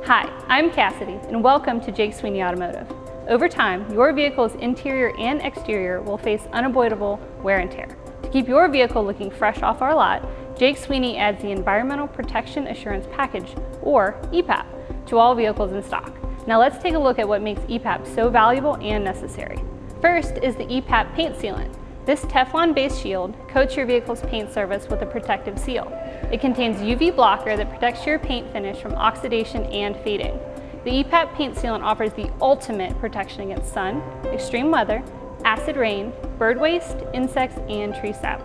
Hi, I'm Cassidy, and welcome to Jake Sweeney Automotive. Over time, your vehicle's interior and exterior will face unavoidable wear and tear. To keep your vehicle looking fresh off our lot, Jake Sweeney adds the Environmental Protection Assurance Package, or EPAP, to all vehicles in stock. Now let's take a look at what makes EPAP so valuable and necessary. First is the EPAP paint sealant. This Teflon-based shield coats your vehicle's paint surface with a protective seal. It contains UV blocker that protects your paint finish from oxidation and fading. The EPAP paint sealant offers the ultimate protection against sun, extreme weather, acid rain, bird waste, insects, and tree sap.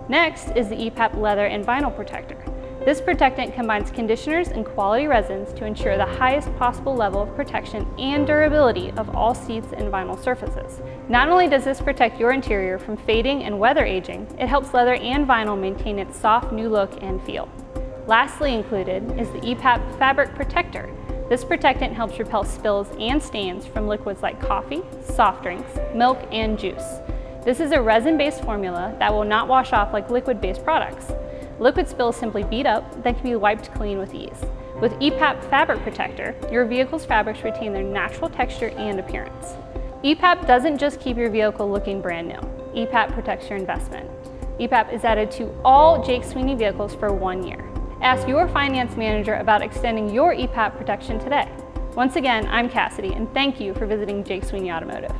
Next is the EPAP leather and vinyl protector. This protectant combines conditioners and quality resins to ensure the highest possible level of protection and durability of all seats and vinyl surfaces. Not only does this protect your interior from fading and weather aging, it helps leather and vinyl maintain its soft new look and feel. Lastly included is the EPAP fabric protector. This protectant helps repel spills and stains from liquids like coffee, soft drinks, milk, and juice. This is a resin-based formula that will not wash off like liquid-based products. Liquid spills simply beat up, then can be wiped clean with ease. With EPAP Fabric Protector, your vehicle's fabrics retain their natural texture and appearance. EPAP doesn't just keep your vehicle looking brand new. EPAP protects your investment. EPAP is added to all Jake Sweeney vehicles for 1 year. Ask your finance manager about extending your EPAP protection today. Once again, I'm Cassidy, and thank you for visiting Jake Sweeney Automotive.